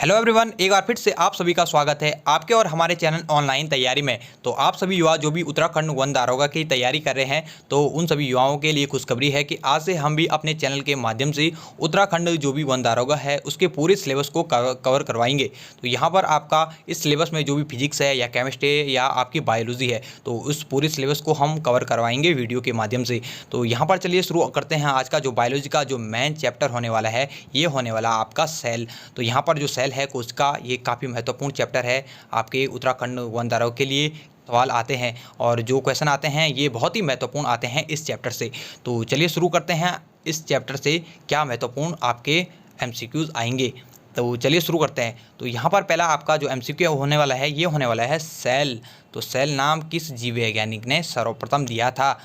Hello everyone, एक बार फिर से आप सभी का स्वागत है आपके और हमारे चैनल ऑनलाइन तैयारी में। तो आप सभी युवा जो भी उत्तराखंड वन दारोगा की तैयारी कर रहे हैं, तो उन सभी युवाओं के लिए खुशखबरी है कि आज से हम भी अपने चैनल के माध्यम से उत्तराखंड जो भी वन दारोगा है उसके पूरे सिलेबस को कवर करवाएंगे। तो यहाँ पर आपका इस सिलेबस में जो भी फिजिक्स है या केमिस्ट्री है या आपकी बायोलॉजी है, तो उस पूरे सिलेबस को हम कवर करवाएंगे वीडियो के माध्यम से। तो यहाँ पर चलिए शुरू करते हैं। आज का जो बायोलॉजी का जो मेन चैप्टर होने वाला है, ये होने वाला आपका सेल। तो यहाँ पर जो सेल है कोशिका, ये काफ़ी महत्वपूर्ण चैप्टर है आपके उत्तराखंड वन दारोगा के लिए। सवाल आते हैं और जो क्वेश्चन आते हैं ये बहुत ही महत्वपूर्ण आते हैं इस चैप्टर से। तो चलिए शुरू करते हैं इस चैप्टर से क्या महत्वपूर्ण आपके एमसीक्यूज आएंगे। तो चलिए शुरू करते हैं। तो यहाँ पर पहला आपका जो एमसीक्यू होने वाला है, ये होने वाला है सेल। तो सेल नाम किस जीव वैज्ञानिक ने सर्वप्रथम दिया था?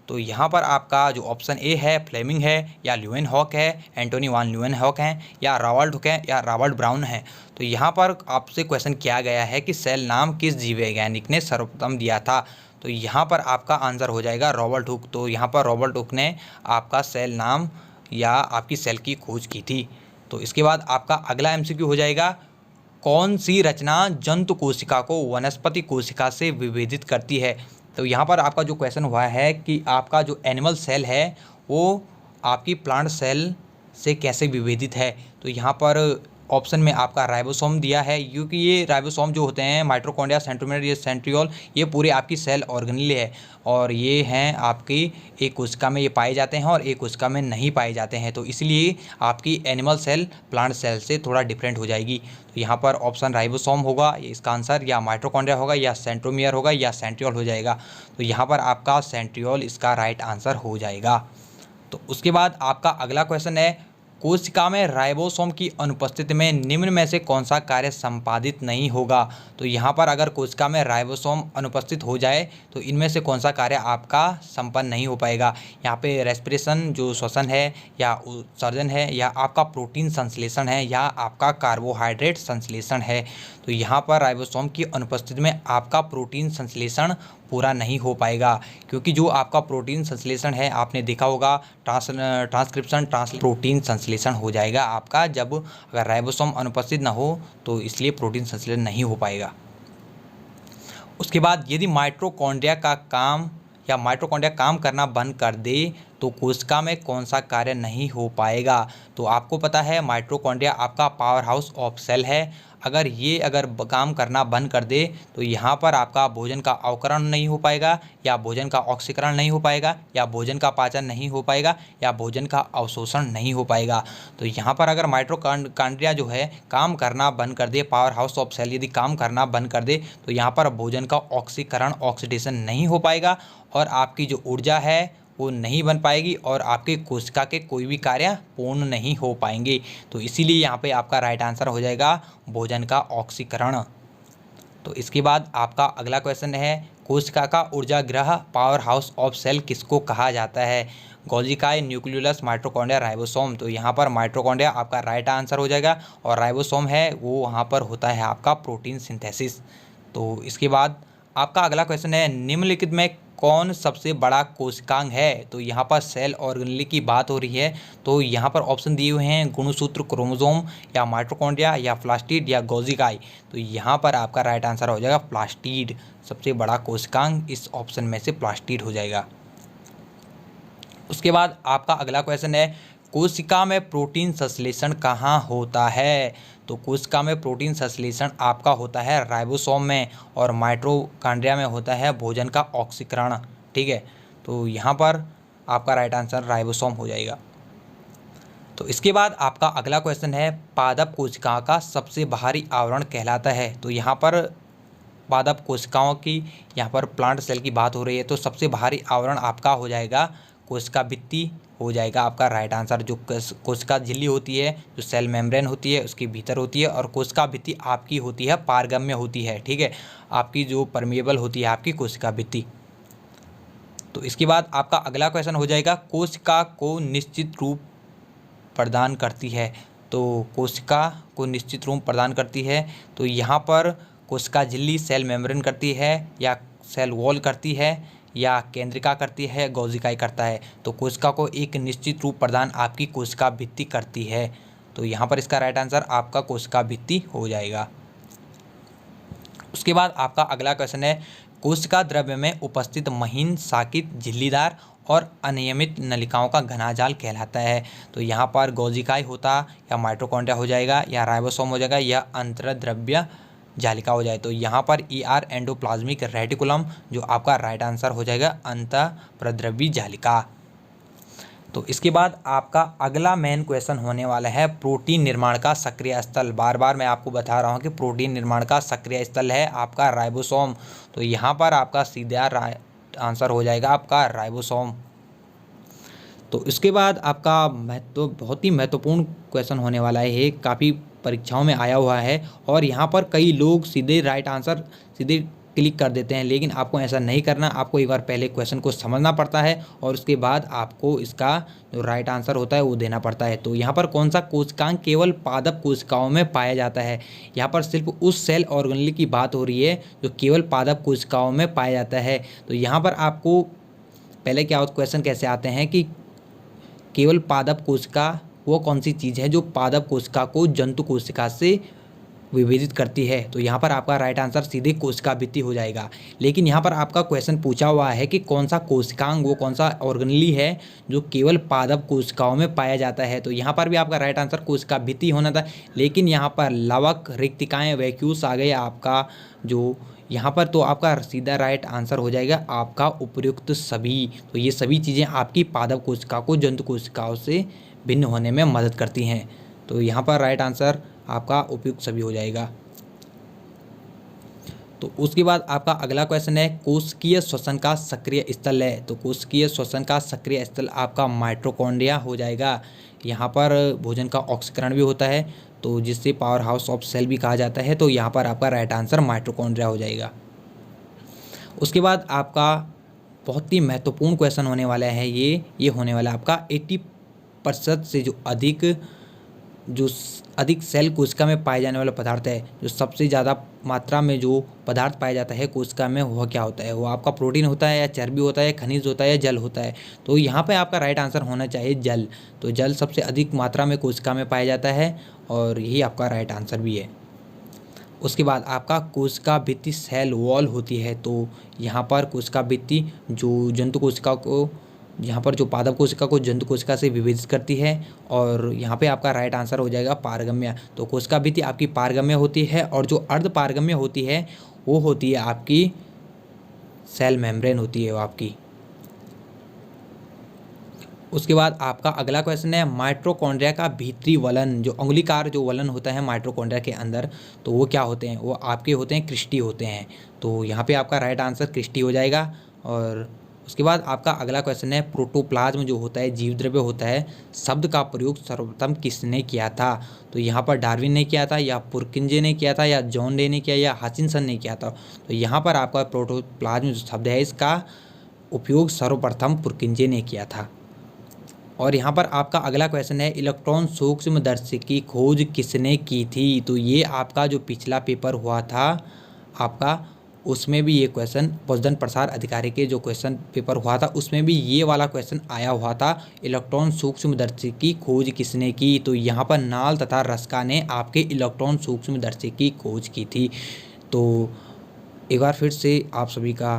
तो यहाँ पर आपका जो ऑप्शन ए है फ्लेमिंग है, या ल्यूवेनहॉक है, एंटोनी वान ल्यूवेनहॉक हैं, या रॉबर्ट हुक है, या रॉबर्ट ब्राउन है। तो यहाँ पर आपसे क्वेश्चन किया गया है कि सेल नाम किस जीव वैज्ञानिक ने सर्वप्रथम दिया था? तो यहाँ पर आपका आंसर हो जाएगा रॉबर्ट हुक। तो यहाँ पर रॉबर्ट हुक ने आपका सेल नाम या आपकी सेल की खोज की थी। तो इसके बाद आपका अगला एमसीक्यू हो जाएगा, कौन सी रचना जंतु कोशिका को वनस्पति कोशिका से विभेदित करती है? तो यहाँ पर आपका जो क्वेश्चन हुआ है कि आपका जो एनिमल सेल है वो आपकी प्लांट सेल से कैसे विभेदित है। तो यहाँ पर ऑप्शन में आपका राइबोसोम दिया है, क्योंकि ये राइबोसोम जो होते हैं माइटोकॉन्ड्रिया, सेंट्रोमियर, ये सेंट्रियोल, ये पूरे आपकी सेल ऑर्गेनेल है और ये हैं आपकी एक कोशिका में ये पाए जाते हैं और एक कोशिका में नहीं पाए जाते हैं। तो इसलिए आपकी एनिमल सेल प्लांट सेल से थोड़ा डिफरेंट हो जाएगी। तो यहाँ पर ऑप्शन राइबोसोम होगा इसका आंसर, या माइटोकॉन्ड्रिया होगा, या सेंट्रोमियर होगा, या सेंट्रियोल हो जाएगा। तो यहाँ पर आपका सेंट्रियोल इसका राइट आंसर हो जाएगा। तो उसके बाद आपका अगला क्वेश्चन है, कोशिका में राइबोसोम की अनुपस्थिति में निम्न में से कौन सा कार्य संपादित नहीं होगा? तो यहाँ पर अगर कोशिका में राइबोसोम अनुपस्थित हो जाए तो इनमें से कौन सा कार्य आपका संपन्न नहीं हो पाएगा? यहाँ पे रेस्पिरेशन जो श्वसन है, या उत्सर्जन है, या आपका प्रोटीन संश्लेषण है, या आपका कार्बोहाइड्रेट संश्लेषण है। तो यहाँ पर राइबोसोम की अनुपस्थिति में आपका प्रोटीन संश्लेषण पूरा नहीं हो पाएगा, क्योंकि जो आपका प्रोटीन संश्लेषण है आपने देखा होगा ट्रांसक्रिप्शन प्रोटीन संश्लेषण हो जाएगा आपका जब अगर राइबोसोम अनुपस्थित ना हो, तो इसलिए प्रोटीन संश्लेषण नहीं हो पाएगा। उसके बाद यदि माइटोकॉन्ड्रिया का काम या माइटोकॉन्ड्रिया काम करना बंद कर दे तो कोशिका में कौन सा कार्य नहीं हो पाएगा? तो आपको पता है माइटोकॉन्ड्रिया आपका पावर हाउस ऑफ सेल है। अगर ये काम करना बंद कर दे तो यहाँ पर आपका भोजन का अवकरण नहीं हो पाएगा, या भोजन का ऑक्सीकरण नहीं हो पाएगा, या भोजन का पाचन नहीं हो पाएगा, या भोजन का अवशोषण नहीं हो पाएगा। तो यहाँ पर अगर माइटोकॉन्ड्रिया जो है काम करना बंद कर दे, पावर हाउस ऑफ सेल यदि काम करना बंद कर दे, तो यहाँ पर भोजन का ऑक्सीकरण ऑक्सीडेशन नहीं हो पाएगा और आपकी जो ऊर्जा है वो नहीं बन पाएगी और आपके कोशिका के कोई भी कार्य पूर्ण नहीं हो पाएंगे। तो इसीलिए यहाँ पे आपका राइट आंसर हो जाएगा भोजन का ऑक्सीकरण। तो इसके बाद आपका अगला क्वेश्चन है, कोशिका का ऊर्जा गृह पावर हाउस ऑफ सेल किसको कहा जाता है? गोल्जिकाई, न्यूक्लियोलस, माइटोकॉन्ड्रिया, राइबोसोम। तो यहाँ पर माइटोकॉन्ड्रिया आपका राइट आंसर हो जाएगा और राइबोसोम है वो वहाँ पर होता है आपका प्रोटीन सिंथेसिस। तो इसके बाद आपका अगला क्वेश्चन है, निम्नलिखित में कौन सबसे बड़ा कोशिकांग है? तो यहाँ पर सेल ऑर्गेनेल की बात हो रही है। तो यहाँ पर ऑप्शन दिए हुए हैं गुणसूत्र, क्रोमोसोम, या माइटोकॉन्ड्रिया, या प्लास्टिड, या गोल्जिकाई। तो यहाँ पर आपका राइट आंसर हो जाएगा प्लास्टिड। सबसे बड़ा कोशिकांग इस ऑप्शन में से प्लास्टिड हो जाएगा। उसके बाद आपका अगला क्वेश्चन है, कोशिका में प्रोटीन संश्लेषण कहाँ होता है? तो कोशिका में प्रोटीन संश्लेषण आपका होता है राइबोसोम में, और माइटोकॉन्ड्रिया में होता है भोजन का ऑक्सीकरण। ठीक है, तो यहाँ पर आपका राइट आंसर राइबोसोम हो जाएगा। तो इसके बाद आपका अगला क्वेश्चन है, पादप कोशिका का सबसे बाहरी आवरण कहलाता है? तो यहाँ पर पादप कोशिकाओं की यहाँ पर प्लांट सेल की बात हो रही है, तो सबसे बाहरी आवरण आपका हो जाएगा कोशिका भित्ति हो जाएगा आपका राइट आंसर। जो कोशिका झिल्ली होती है, जो सेल मेम्ब्रेन होती है उसके भीतर होती है, और कोशिका भित्ति आपकी होती है पारगम्य होती है। ठीक है, आपकी जो परमेबल होती है आपकी कोशिका भित्ति। तो इसके बाद आपका अगला क्वेश्चन हो जाएगा, कोशिका को निश्चित रूप प्रदान करती है? तो कोशिका को निश्चित रूप प्रदान करती है, तो यहाँ पर कोशिका झिल्ली सेल मेम्ब्रेन करती है, या सेल वॉल करती है, या केंद्रिका करती है, गोल्जिकाई करता है? तो कोशिका को एक निश्चित रूप प्रदान आपकी कोशिका भित्ति करती है। तो यहाँ पर इसका राइट आंसर आपका कोशिका भित्ति हो जाएगा। उसके बाद आपका अगला क्वेश्चन है, कोशिका द्रव्य में उपस्थित महीन शाकित झिल्लीदार और अनियमित नलिकाओं का घना जाल कहलाता है। तो यहाँ पर गोल्गी होता या माइटोकॉन्ड्रिया हो जाएगा या राइबोसोम हो जाएगा या अंतर्द्रव्य जालिका हो जाए। तो यहाँ पर ER एंडोप्लाज्मिक रेटिकुलम जो आपका राइट आंसर हो जाएगा अंतःप्रद्रव्य जालिका। तो इसके बाद आपका अगला मेन क्वेश्चन होने वाला है, प्रोटीन निर्माण का सक्रिय स्थल। बार बार मैं आपको बता रहा हूँ कि प्रोटीन निर्माण का सक्रिय स्थल है आपका राइबोसोम। तो यहाँ पर आपका सीधा राइट आंसर हो जाएगा आपका राइबोसोम। तो इसके बाद आपका बहुत ही महत्वपूर्ण क्वेश्चन होने वाला है, ये काफ़ी परीक्षाओं में आया हुआ है और यहाँ पर कई लोग सीधे राइट आंसर सीधे क्लिक कर देते हैं, लेकिन आपको ऐसा नहीं करना। आपको एक बार पहले क्वेश्चन को समझना पड़ता है और उसके बाद आपको इसका जो राइट आंसर होता है वो देना पड़ता है। तो यहाँ पर कौन सा कोशिकांग केवल पादप कोशिकाओं में पाया जाता है? यहाँ पर सिर्फ उस सेल ऑर्गेनेल की बात हो रही है जो केवल पादप कोशिकाओं में पाया जाता है। तो यहाँ पर आपको पहले क्या क्वेश्चन कैसे आते हैं कि केवल पादप कोशिका वो कौन सी चीज़ है जो पादप कोशिका को जंतु कोशिका से विभेदित करती है? तो यहाँ पर आपका राइट आंसर सीधे कोशिका भित्ति हो जाएगा। लेकिन यहाँ पर आपका क्वेश्चन पूछा हुआ है कि कौन सा कोशिकांग वो कौन सा ऑर्गेनेली है जो केवल पादप कोशिकाओं में पाया जाता है? तो यहाँ पर भी आपका राइट आंसर कोशिका भित्ति होना था, लेकिन यहाँ पर लवक, रिक्तिकाएँ, वैक्यूल्स आ गए आपका जो यहाँ पर। तो आपका सीधा राइट आंसर हो जाएगा आपका उपयुक्त सभी। तो ये सभी चीज़ें आपकी पादप कोशिका को जंतु कोशिकाओं से भिन्न होने में मदद करती हैं। तो यहाँ पर राइट आंसर आपका उपयुक्त सभी हो जाएगा। तो उसके बाद आपका अगला क्वेश्चन है, कोशिकीय श्वसन का सक्रिय स्थल है। तो कोशिकीय श्वसन का सक्रिय स्थल आपका माइटोकॉन्ड्रिया हो जाएगा। यहाँ पर भोजन का ऑक्सीकरण भी होता है, तो जिससे पावर हाउस ऑफ सेल भी कहा जाता है। तो यहाँ पर आपका राइट आंसर माइटोकॉन्ड्रिया हो जाएगा। उसके बाद आपका बहुत ही महत्वपूर्ण क्वेश्चन होने वाला है, ये होने वाला है आपका 80% से जो अधिक सेल कोशिका में पाए जाने वाला पदार्थ है, जो सबसे ज़्यादा मात्रा में जो पदार्थ पाया जाता है कोशिका में, वह क्या होता है? वो आपका प्रोटीन होता है या चर्बी होता है, खनिज होता है या जल होता है? तो यहाँ पे आपका राइट आंसर होना चाहिए जल। तो जल सबसे अधिक मात्रा में कोशिका में पाया जाता है और यही आपका राइट आंसर भी है। उसके बाद आपका कोशिका भित्ति सेल वॉल होती है। तो यहाँ पर कोशिका भित्ति जो जंतु कोशिका को, यहाँ पर जो पादप कोशिका को जंतु कोशिका से विभेदित करती है, और यहाँ पे आपका राइट आंसर हो जाएगा पारगम्य। तो कोशिका भित्ति आपकी पारगम्य होती है और जो अर्ध पारगम्य होती है वो होती है आपकी सेल मेम्ब्रेन होती है वो आपकी। उसके बाद आपका अगला क्वेश्चन है, माइटोकॉन्ड्रिया का भीतरी वलन, जो अंगुलीकार जो वलन होता है माइटोकॉन्ड्रिया के अंदर, तो वो क्या होते हैं? वो आपके होते हैं क्रिस्टी होते हैं। तो यहाँ पे आपका राइट आंसर क्रिस्टी हो जाएगा। और उसके बाद आपका अगला क्वेश्चन है, प्रोटोप्लाज्म जो होता है जीव द्रव्य होता है, शब्द का प्रयोग सर्वप्रथम किसने किया था? तो यहाँ पर डार्विन ने किया था या पुरकिंजे ने किया था या जॉन डे ने किया या हचिंसन ने किया था? तो यहाँ पर आपका प्रोटोप्लाज्म जो शब्द है इसका उपयोग सर्वप्रथम पुरकिंजे ने किया था। और यहाँ पर आपका अगला क्वेश्चन है, इलेक्ट्रॉन सूक्ष्मदर्शी की खोज किसने की थी? तो ये आपका जो पिछला पेपर हुआ था आपका, उसमें भी ये क्वेश्चन, पोषण प्रसार अधिकारी के जो क्वेश्चन पेपर हुआ था उसमें भी ये वाला क्वेश्चन आया हुआ था, इलेक्ट्रॉन सूक्ष्मदर्शी की खोज किसने की? तो यहाँ पर नाल तथा रस्का ने आपके इलेक्ट्रॉन सूक्ष्मदर्शी की खोज की थी। तो एक बार फिर से आप सभी का